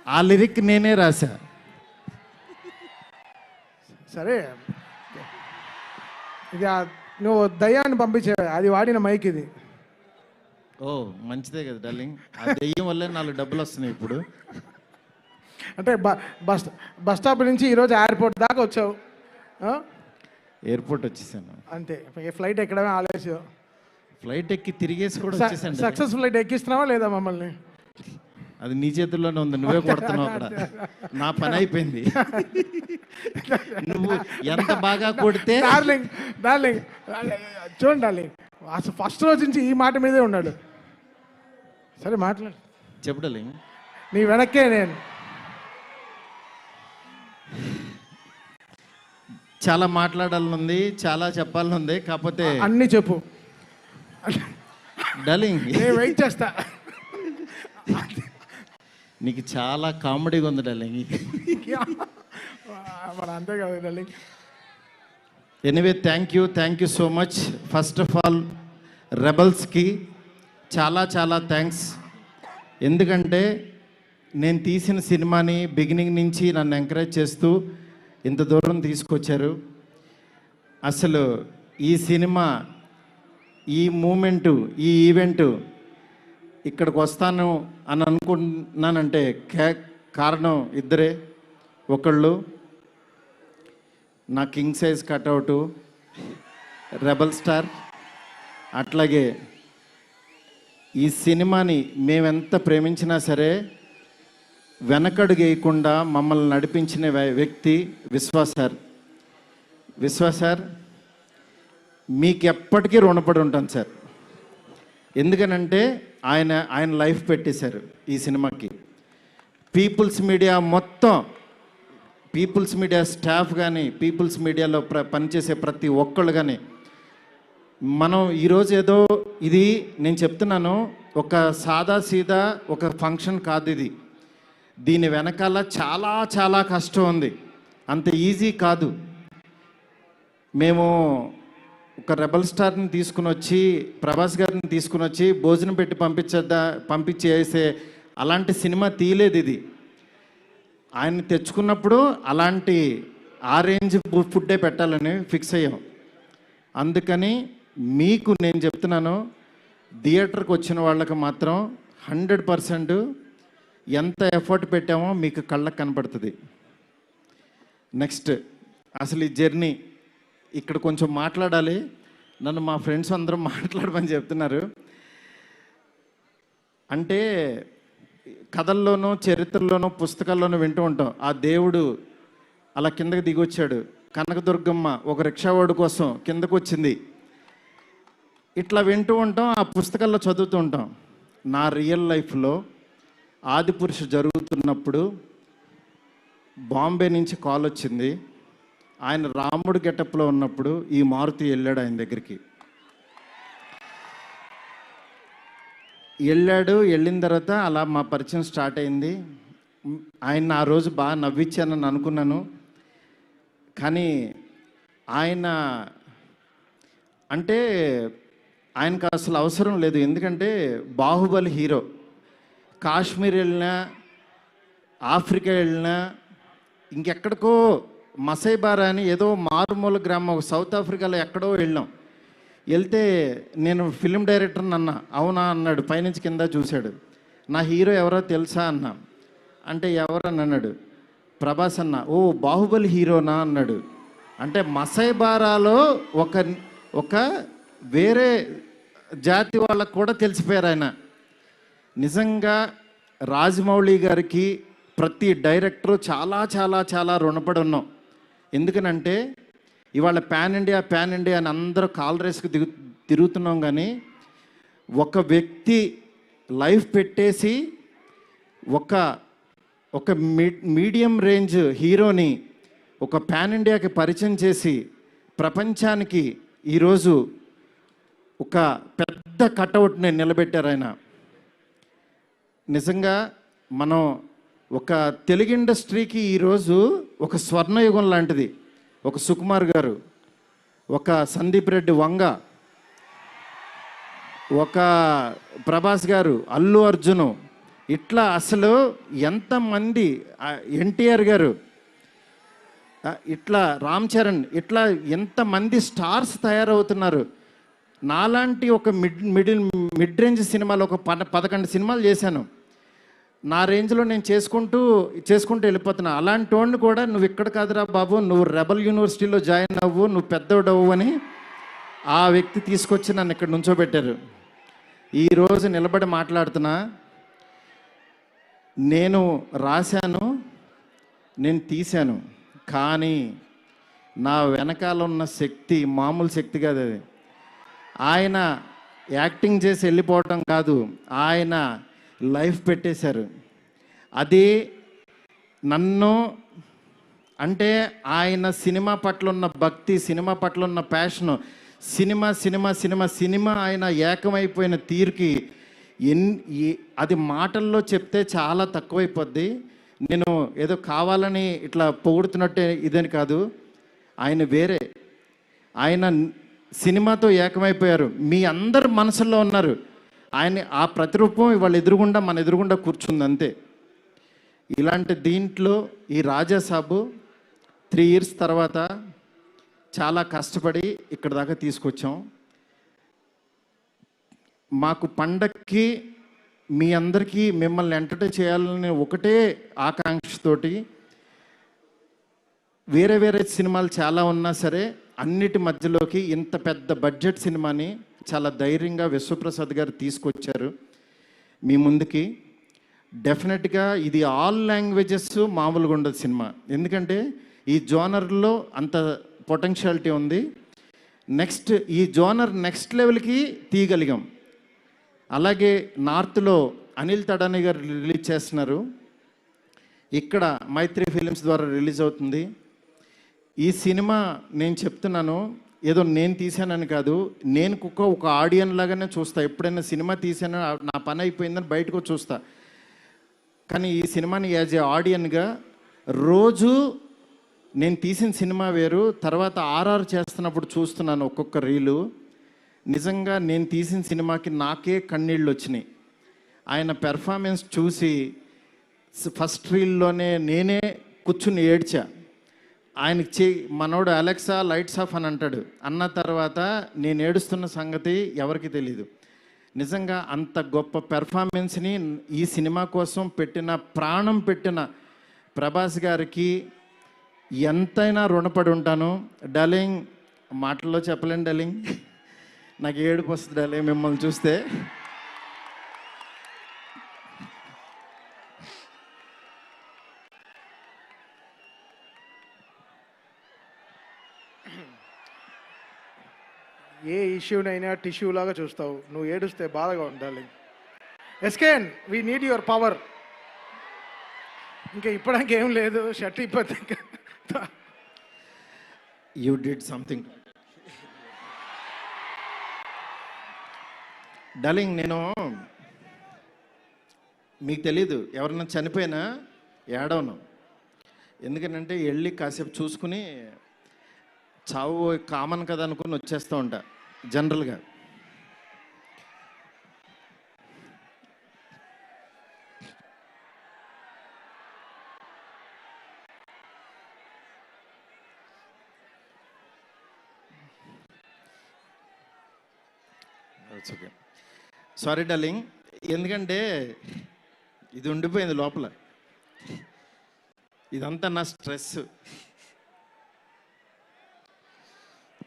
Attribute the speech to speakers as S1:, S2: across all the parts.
S1: ఆ లిరిక్ నేనే రాశా.
S2: సరే, ఇది నువ్వు దయ్యాన్ని పంపించే అది వాడిన మైక్ ఇది.
S1: ఓ మంచిదే కదా డార్లింగ్, ఆ దెయ్యం వల్లే 4 డబ్బులు వస్తున్నాయి ఇప్పుడు.
S2: అంటే బస్ స్టాప్ నుంచి ఈరోజు ఎయిర్పోర్ట్ దాకా వచ్చావు.
S1: ఎయిర్పోర్ట్ వచ్చేసాను
S2: అంతే, ఫ్లైట్ ఎక్కడమే ఆలస్యం.
S1: ఫ్లైట్ ఎక్కి తిరిగేసి కూడా వచ్చేసాను.
S2: సక్సెస్ ఫ్లైట్ ఎక్కిస్తున్నావా లేదా మమ్మల్ని?
S1: అది నీ చేతుల్లోనే ఉంది, నువ్వే కొడుతున్నావు అక్కడ. నా పని అయిపోయింది. నువ్వు ఎంత బాగా కొడితే.
S2: డార్లింగ్ చూడండి డార్లింగ్, అసలు ఫస్ట్ రోజు నుంచి ఈ మాట మీదే ఉన్నాడు. సరే మాట్లాడు,
S1: చెప్పు డార్లింగ్.
S2: నీ వెనక్కే నేను.
S1: చాలా మాట్లాడాలనుంది, చాలా చెప్పాలనుంది, కాకపోతే
S2: అన్నీ చెప్పు
S1: డార్లింగ్.
S2: నేను వెయిట్ చేస్తా.
S1: నీకు చాలా కామెడీగా ఉంది డార్లింగ్.
S2: మన అంతే కదా darling.
S1: Anyway thank you so much. First of all రెబల్స్కి చాలా చాలా థ్యాంక్స్. ఎందుకంటే నేను తీసిన సినిమాని బిగినింగ్ నుంచి నన్ను ఎంకరేజ్ చేస్తూ ఇంత దూరం తీసుకొచ్చారు. అసలు ఈ సినిమా, ఈ మూమెంటు, ఈ ఈవెంటు ఇక్కడికి వస్తాను అని అనుకుంటున్నానంటే కారణం ఇద్దరే. ఒకళ్ళు నా కింగ్ సైజ్ కట్అవుటు రెబల్ స్టార్, అట్లాగే ఈ సినిమాని మేమెంత ప్రేమించినా సరే వెనకడుగు వేయకుండా మమ్మల్ని నడిపించిన వ్యక్తి విశ్వ సార్. మీకు ఎప్పటికీ రుణపడి ఉంటాను సార్. ఎందుకనంటే ఆయన లైఫ్ పెట్టేశారు ఈ సినిమాకి. పీపుల్స్ మీడియా మొత్తం, పీపుల్స్ మీడియా స్టాఫ్ కానీ, పీపుల్స్ మీడియాలో పనిచేసే ప్రతి ఒక్కళ్ళు కానీ, మనం ఈరోజు ఏదో ఇది నేను చెప్తున్నాను, ఒక సాదా సీదా ఒక ఫంక్షన్ కాదు ఇది. దీని వెనకాల చాలా చాలా కష్టం ఉంది, అంత ఈజీ కాదు. మేము ఒక రెబల్ స్టార్ని తీసుకుని వచ్చి, ప్రభాస్ గారిని తీసుకుని వచ్చి భోజనం పెట్టి పంపించేసే అలాంటి సినిమా తీయలేదు ఇది. ఆయన తెచ్చుకున్నప్పుడు అలాంటి ఆ రేంజ్ ఫుడ్డే పెట్టాలని ఫిక్స్ అయ్యాం. అందుకని మీకు నేను చెప్తున్నాను, థియేటర్కి వచ్చిన వాళ్ళకి మాత్రం 100% ఎంత ఎఫర్ట్ పెట్టామో మీకు కళ్ళకు కనపడుతుంది. నెక్స్ట్ అసలు ఈ జర్నీ ఇక్కడ కొంచెం మాట్లాడాలి. నన్ను మా ఫ్రెండ్స్ అందరూ మాట్లాడమని చెప్తున్నారు. అంటే కథల్లోనూ, చరిత్రలోనూ, పుస్తకాల్లోనూ వింటూ ఉంటాం, ఆ దేవుడు అలా కిందకి దిగొచ్చాడు, కనకదుర్గమ్మ ఒక రిక్షావాడు కోసం కిందకు వచ్చింది, ఇట్లా వింటూ ఉంటాం, ఆ పుస్తకాల్లో చదువుతూ ఉంటాం. నా రియల్ లైఫ్లో ఆదిపురుష జరుగుతున్నప్పుడు బాంబే నుంచి కాల్ వచ్చింది. ఆయన రాముడు గెటప్లో ఉన్నప్పుడు ఈ మారుతి వెళ్ళాడు ఆయన దగ్గరికి. వెళ్ళిన తర్వాత అలా మా పరిచయం స్టార్ట్ అయింది. ఆయన ఆ రోజు బాగా నవ్వించానని అనుకున్నాను. కానీ ఆయన అంటే ఆయనకు అసలు అవసరం లేదు. ఎందుకంటే బాహుబలి హీరో. కాశ్మీర్ వెళ్ళినా, ఆఫ్రికా వెళ్ళినా, ఇంకెక్కడికో మసైబారా అని ఏదో మారుమూల గ్రామం సౌత్ ఆఫ్రికాలో ఎక్కడో వెళ్ళాం. వెళ్తే నేను ఫిలిం డైరెక్టర్ని అన్నా. అవునా అన్నాడు, పైనుంచి కింద చూశాడు. నా హీరో ఎవరో తెలుసా అన్నా. అంటే ఎవరని అన్నాడు. ప్రభాస్ అన్న. ఓ బాహుబలి హీరోనా అన్నాడు. అంటే మసైబారాలో ఒక వేరే జాతి వాళ్ళకు కూడా తెలిసిపోయారు ఆయన. నిజంగా రాజమౌళి గారికి ప్రతి డైరెక్టరు చాలా చాలా చాలా రుణపడి ఉన్నాం. ఎందుకనంటే ఇవాళ పాన్ ఇండియా అని అందరూ కాల్ రేస్కి తిరుగుతున్నాం, కానీ ఒక వ్యక్తి లైఫ్ పెట్టేసి ఒక మీడియం రేంజ్ హీరోని ఒక పాన్ ఇండియాకి పరిచయం చేసి ప్రపంచానికి ఈరోజు ఒక పెద్ద కటౌట్ని నిలబెట్టారు ఆయన. నిజంగా మనం ఒక తెలుగు ఇండస్ట్రీకి ఈరోజు ఒక స్వర్ణయుగం లాంటిది. ఒక సుకుమార్ గారు, ఒక సందీప్ రెడ్డి వంగ, ఒక ప్రభాస్ గారు, అల్లు అర్జును, ఇట్లా అసలు ఎంతమంది ఎన్టీఆర్ గారు, ఇట్లా రామ్ చరణ్, ఇట్లా ఎంతమంది స్టార్స్ తయారవుతున్నారు. నాలాంటి ఒక మిడ్ రేంజ్ సినిమాలు ఒక 11 సినిమాలు చేశాను. నా రేంజ్లో నేను చేసుకుంటూ వెళ్ళిపోతున్నా. అలాంటి వాడిని కూడా నువ్వు ఇక్కడ కాదురా బాబు, నువ్వు రెబల్ యూనివర్సిటీలో జాయిన్ అవ్వు, నువ్వు పెద్దోడవు అని ఆ వ్యక్తి తీసుకొచ్చి నన్ను ఇక్కడ నుంచోబెట్టారు. ఈరోజు నిలబడి మాట్లాడుతున్నా. నేను రాశాను, నేను తీశాను, కానీ నా వెనకాల ఉన్న శక్తి మామూలు శక్తి కాదు. అది ఆయన యాక్టింగ్ చేసి వెళ్ళిపోవటం కాదు, ఆయన లైఫ్ పెట్టేశారు. అది నన్ను అంటే ఆయన సినిమా పట్ల ఉన్న భక్తి, సినిమా పట్ల ఉన్న ప్యాషను, సినిమా ఆయన ఏకమైపోయిన తీరుకి అది మాటల్లో చెప్తే చాలా తక్కువైపోద్ది. నేను ఏదో కావాలని ఇట్లా పొగుడుతున్నట్టే ఇదని కాదు. ఆయన వేరే, ఆయన సినిమాతో ఏకమైపోయారు. మీ అందరు మనసుల్లో ఉన్నారు. ఆయన ఆ ప్రతిరూపం ఇవాళ మన ఎదురుగుండా కూర్చుంది అంతే. ఇలాంటి దీంట్లో ఈ రాజాసాబు 3 years తర్వాత చాలా కష్టపడి ఇక్కడ దాకా తీసుకొచ్చాం. మాకు పండక్కి మీ అందరికీ మిమ్మల్ని ఎంటర్టైన్ చేయాలని ఒకటే ఆకాంక్షతోటి వేరే సినిమాలు చాలా ఉన్నా సరే అన్నిటి మధ్యలోకి ఇంత పెద్ద బడ్జెట్ సినిమాని చాలా ధైర్యంగా విశ్వప్రసాద్ గారు తీసుకొచ్చారు మీ ముందుకి. డెఫినెట్గా ఇది ఆల్ లాంగ్వేజెస్ మామూలుగా ఉండదు సినిమా, ఎందుకంటే ఈ జోనర్లో అంత పొటెన్షియాలిటీ ఉంది. నెక్స్ట్ ఈ జోనర్ నెక్స్ట్ లెవెల్కి తీయగలిగాం. అలాగే నార్త్లో అనిల్ తడాని గారు రిలీజ్ చేస్తున్నారు, ఇక్కడ మైత్రి ఫిలిమ్స్ ద్వారా రిలీజ్ అవుతుంది. ఈ సినిమా నేను చెప్తున్నాను, ఏదో నేను తీసానని కాదు, నేను ఒక ఆడియన్ లాగానే చూస్తా. ఎప్పుడైనా సినిమా తీసాను నా పని అయిపోయిందని బయటకు చూస్తా. కానీ ఈ సినిమాని యాజ్ ఏ ఆడియన్గా రోజు నేను తీసిన సినిమా వేరు, తర్వాత ఆర్ఆర్ చేస్తున్నప్పుడు చూస్తున్నాను ఒక్కొక్క రీలు. నిజంగా నేను తీసిన సినిమాకి నాకే కన్నీళ్ళు వచ్చినాయి. ఆయన పెర్ఫార్మెన్స్ చూసి ఫస్ట్ రీల్లోనే నేనే కూర్చుని ఏడ్చా. ఆయనకి మనోడు అలెక్సా లైట్స్ ఆఫ్ అని అంటాడు, అన్న తర్వాత నేను ఏడుస్తున్న సంగతి ఎవరికి తెలీదు. నిజంగా అంత గొప్ప పెర్ఫార్మెన్స్ని ఈ సినిమా కోసం ప్రాణం పెట్టిన ప్రభాస్ గారికి ఎంతైనా రుణపడి ఉంటాను. డార్లింగ్, మాటల్లో చెప్పలేను డార్లింగ్, నాకు ఏడుపు వస్తుంది డార్లింగ్ మిమ్మల్ని చూస్తే.
S2: ఏ ఇష్యూనైనా టిష్యూ లాగా చూస్తావు, నువ్వు ఏడుస్తే బాధగా ఉండాలి. ఎస్కేన్, వీ నీడ్ యువర్ పవర్. ఇంకా ఇప్పడానికి ఏం లేదు, షర్ట్ ఇప్పటి
S1: యూ డిడ్ సంథింగ్ డార్లింగ్. నేను మీకు తెలీదు, ఎవరన్నా చనిపోయినా ఏడవను. ఎందుకంటే వెళ్ళి కాసేపు చూసుకుని చావు కామన్ కదా అనుకుని వచ్చేస్తూ ఉంటా జనరల్గా. ఓకే, సారీ డార్లింగ్, ఎందుకంటే ఇది ఉండిపోయింది లోపల, ఇదంతా నా stress.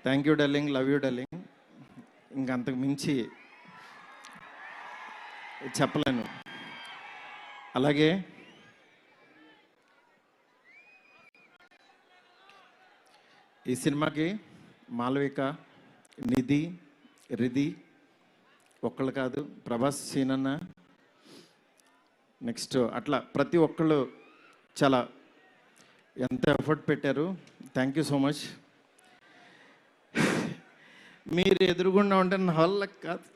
S1: Thank you darling, love you darling. ఇంకంతకు మించి చెప్పలేను. అలాగే ఈ సినిమాకి మాలవిక, నిధి, రిధి ఒక్కళ్ళు కాదు, ప్రభాస్, సీనన్న, నెక్స్ట్ అట్లా ప్రతి ఒక్కళ్ళు చాలా ఎంత ఎఫర్ట్ పెట్టారు. Thank you so much. మీరు ఎదురుగుండా ఉంటే నా వల్ల కాదు.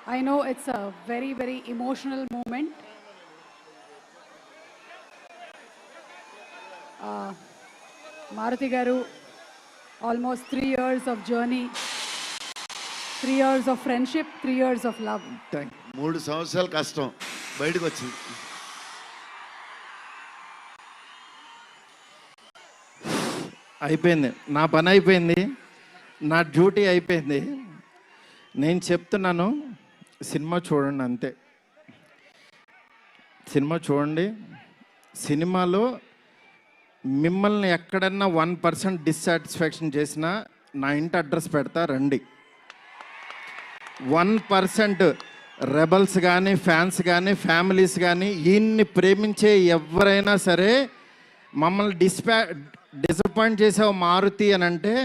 S3: I know it's a very, very emotional moment. Maruti Garu, almost 3 years of journey, 3 years of friendship, 3 years of love.
S4: 3 సంవత్సరాలు కష్టం బయటకు వచ్చింది.
S1: అయిపోయింది, నా పని అయిపోయింది, నా డ్యూటీ అయిపోయింది. నేను చెప్తున్నాను, సినిమా చూడండి అంతే. సినిమా చూడండి. సినిమాలో మిమ్మల్ని ఎక్కడన్నా 1% డిస్సాటిస్ఫాక్షన్ చేసినా నా ఇంటి అడ్రస్ పెడతా, రండి. 1% రెబల్స్ కానీ, ఫ్యాన్స్ కానీ, ఫ్యామిలీస్ కానీ, ఈయన్ని ప్రేమించే ఎవరైనా సరే మమ్మల్ని డిసప్పాయింట్ చేసావు మారుతి అని అంటే,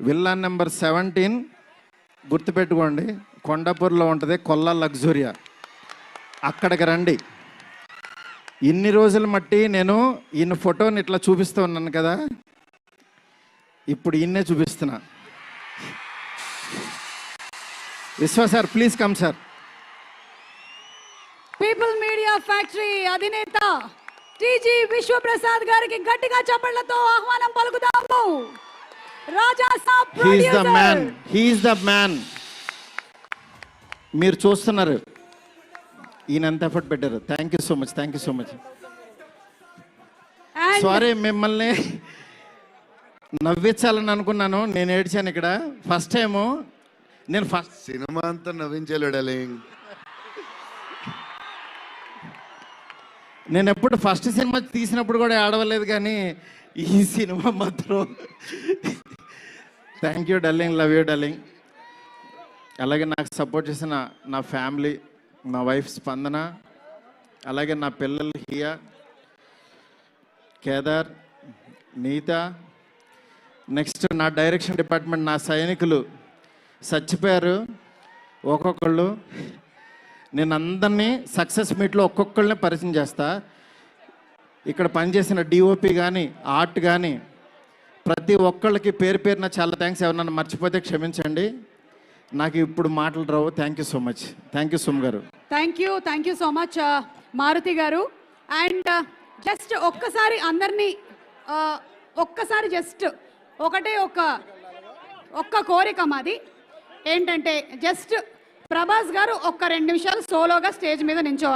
S1: విల్లా నెంబర్ 17 గుర్తుపెట్టుకోండి, కొండాపూర్లో ఉంటుంది, కొల్లా లగ్జూరియా, అక్కడికి రండి. ఇన్ని రోజులు మట్టి నేను ఈయన ఫోటోని ఇట్లా చూపిస్తూ ఉన్నాను కదా, ఇప్పుడు ఈయన్నే చూపిస్తున్నా. Vishwa sir, please come sir.
S3: People media factory అధినేత టీజీ విశ్వప్రసాద్ గారికి గట్టిగా చప్పట్లతో ఆహ్వానం పలుకుదాము. Raja Saab
S1: he's the man, he's the man. మీరు చూస్తున్నారు ఈయన ఎంత ఎఫర్ట్ పెట్టారు. Thank you so much, thank you so much. Sorry, మిమ్మల్ని నవ్వించాలని అనుకున్నాను, నేను ఏడ్చాను ఇక్కడ. ఫస్ట్ టైము నేను
S4: సినిమా అంతా నవ్వించాడు డార్లింగ్.
S1: నేను ఎప్పుడు ఫస్ట్ సినిమా తీసినప్పుడు కూడా ఆడవలేదు, కానీ ఈ సినిమా మాత్రం thank you darling, love you darling. అలాగే నాకు సపోర్ట్ చేసిన నా ఫ్యామిలీ, నా వైఫ్ స్పందన, అలాగే నా పిల్లలు హియా, కేదార్, నీత, నెక్స్ట్ నా డైరెక్షన్ డిపార్ట్మెంట్, నా సైనికులు చచ్చిపోయారు ఒక్కొక్కళ్ళు. నేను అందరినీ సక్సెస్ మీట్లో ఒక్కొక్కళ్ళని పరిచయం చేస్తా. ఇక్కడ పనిచేసిన డిఓపి కానీ, ఆర్ట్ కానీ, ప్రతి ఒక్కళ్ళకి పేరు పేరున చాలా థ్యాంక్స్. ఎవరన్నా మర్చిపోతే క్షమించండి, నాకు ఇప్పుడు మాటలు రావు. Thank you so much. Thank you సుమ్ గారు.
S3: Thank you so much Maruthi గారు. అండ్ జస్ట్ ఒక్కసారి అందరినీ ఒక్కసారి జస్ట్ ఒకటే ఒక్క కోరిక మాది ఏంటంటే, జస్ట్ ప్రభాస్ గారు ఒక్క 2 నిమిషాలు సోలోగా స్టేజ్ మీద నించోవాలి.